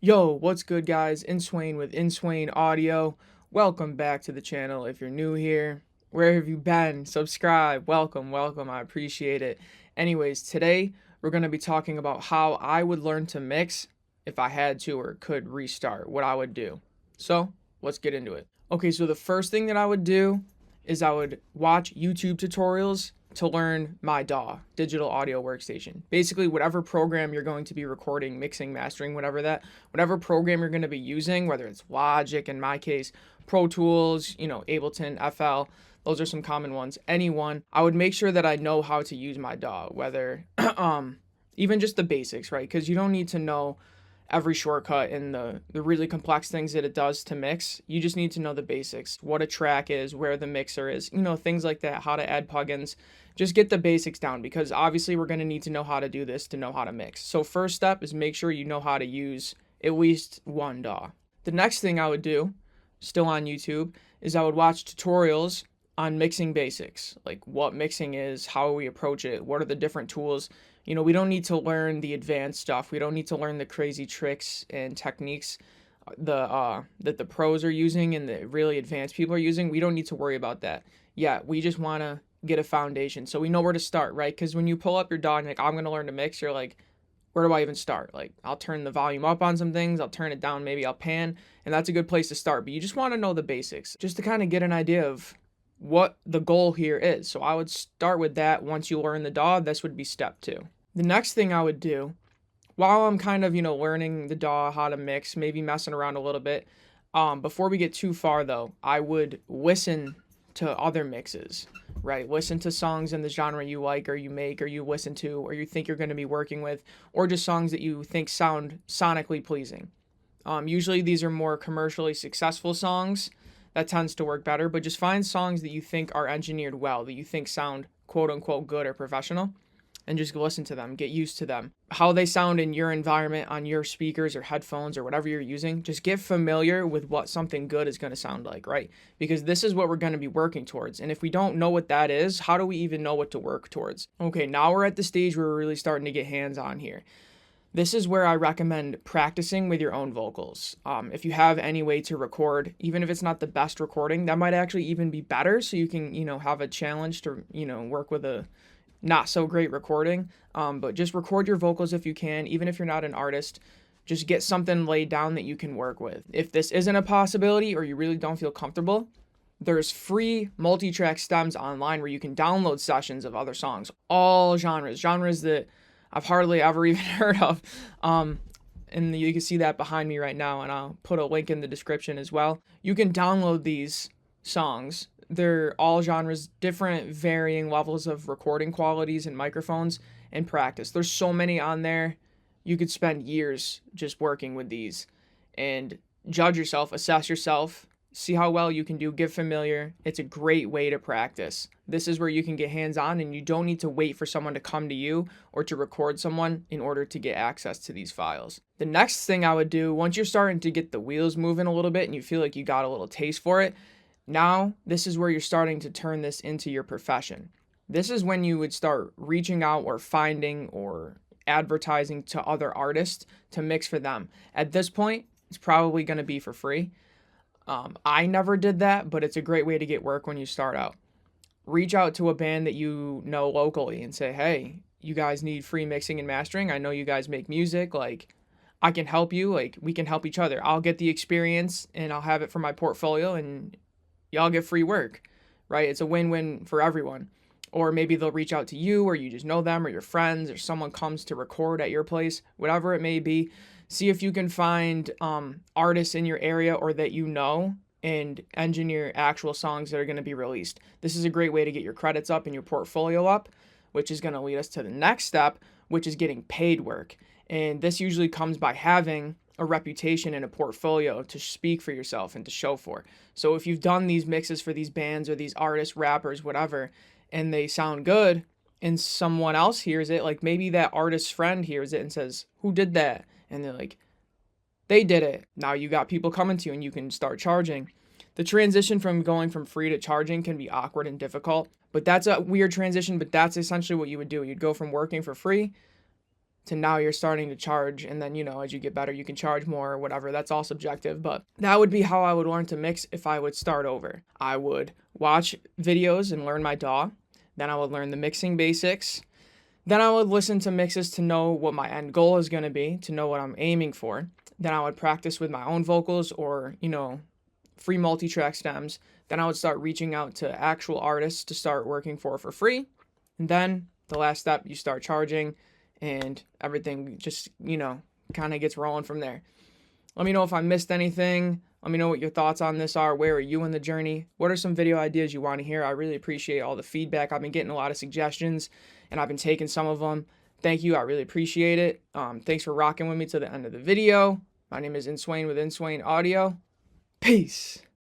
Yo, what's good, guys? Inswain with Inswain Audio. Welcome back to the channel. If you're new here, where have you been? Subscribe. Welcome, welcome. I appreciate it. Anyways, today we're going to be talking about how I would learn to mix if I had to or could restart, what I would do. So, let's get into it. Okay, so the first thing that I would do is I would watch YouTube tutorials to learn my DAW, digital audio workstation. Basically, whatever program you're going to be recording, mixing, mastering, whatever program you're going to be using, whether it's Logic, in my case, Pro Tools, Ableton, FL, those are some common ones. Anyone, I would make sure that I know how to use my DAW, whether, even just the basics, right? Because you don't need to know every shortcut and the really complex things that it does to mix. You just need to know the basics, what a track is, where the mixer is, things like that, how to add plugins. Just get the basics down because obviously we're going to need to know how to do this to know how to mix. So first step is make sure you know how to use at least one DAW. The next thing I would do, still on YouTube, is I would watch tutorials on mixing basics, like what mixing is, how we approach it, what are the different tools. We don't need to learn the advanced stuff. We don't need to learn the crazy tricks and techniques that the pros are using and the really advanced people are using. We don't need to worry about that. Yeah, we just want to get a foundation so we know where to start, right? Because when you pull up your DAW and I'm going to learn to mix, you're like, where do I even start? Like, I'll turn the volume up on some things, I'll turn it down, maybe I'll pan, and that's a good place to start. But you just want to know the basics just to kind of get an idea of what the goal here is. So I would start with that. Once you learn the DAW, this would be step 2. The next thing I would do, while I'm kind of, learning the DAW, how to mix, maybe messing around a little bit, before we get too far though, I would listen to other mixes, right? Listen to songs in the genre you like or you make or you listen to or you think you're going to be working with, or just songs that you think sound sonically pleasing. Usually these are more commercially successful songs. That tends to work better, but just find songs that you think are engineered well, that you think sound quote unquote good or professional, and just listen to them, get used to them. How they sound in your environment on your speakers or headphones or whatever you're using, just get familiar with what something good is going to sound like, right? Because this is what we're going to be working towards. And if we don't know what that is, how do we even know what to work towards? Okay, now we're at the stage where we're really starting to get hands-on here. This is where I recommend practicing with your own vocals. If you have any way to record, even if it's not the best recording, that might actually even be better. So you can, have a challenge to, work with a not so great recording. But just record your vocals if you can, even if you're not an artist. Just get something laid down that you can work with. If this isn't a possibility or you really don't feel comfortable, there's free multi-track stems online where you can download sessions of other songs, all genres that I've hardly ever even heard of. And you can see that behind me right now, and I'll put a link in the description as well. You can download these songs. They're all genres, different varying levels of recording qualities and microphones, and practice. There's so many on there. You could spend years just working with these and judge yourself, assess yourself, see how well you can do, get familiar. It's a great way to practice. This is where you can get hands-on and you don't need to wait for someone to come to you or to record someone in order to get access to these files. The next thing I would do, once you're starting to get the wheels moving a little bit and you feel like you got a little taste for it, now this is where you're starting to turn this into your profession. This is when you would start reaching out or finding or advertising to other artists to mix for them. At this point, it's probably going to be for free. I never did that, but it's a great way to get work when you start out. Reach out to a band that you know locally and say, hey, you guys need free mixing and mastering. I know you guys make music. Like, I can help you. Like, we can help each other. I'll get the experience and I'll have it for my portfolio and y'all get free work, right? It's a win-win for everyone. Or maybe they'll reach out to you or you just know them or your friends or someone comes to record at your place, whatever it may be. See if you can find artists in your area or that you know and engineer actual songs that are going to be released. This is a great way to get your credits up and your portfolio up, which is going to lead us to the next step, which is getting paid work. And this usually comes by having a reputation and a portfolio to speak for yourself and to show for. So if you've done these mixes for these bands or these artists, rappers, whatever, and they sound good and someone else hears it, like maybe that artist's friend hears it and says, who did that? And they're like, they did it. Now you got people coming to you and you can start charging. The transition from going from free to charging can be awkward and difficult, but that's a weird transition, but that's essentially what you would do. You'd go from working for free to now you're starting to charge, and then, as you get better, you can charge more or whatever. That's all subjective, but that would be how I would learn to mix if I would start over. I would watch videos and learn my DAW. Then I would learn the mixing basics. Then I would listen to mixes to know what my end goal is going to be, to know what I'm aiming for. Then I would practice with my own vocals or, free multi-track stems. Then I would start reaching out to actual artists to start working for free. And then the last step, you start charging, and everything just, kind of gets rolling from there. Let me know if I missed anything. Let me know what your thoughts on this are. Where are you in the journey? What are some video ideas you want to hear? I really appreciate all the feedback. I've been getting a lot of suggestions, and I've been taking some of them. Thank you. I really appreciate it. Thanks for rocking with me to the end of the video. My name is Inswain with Inswain Audio. Peace.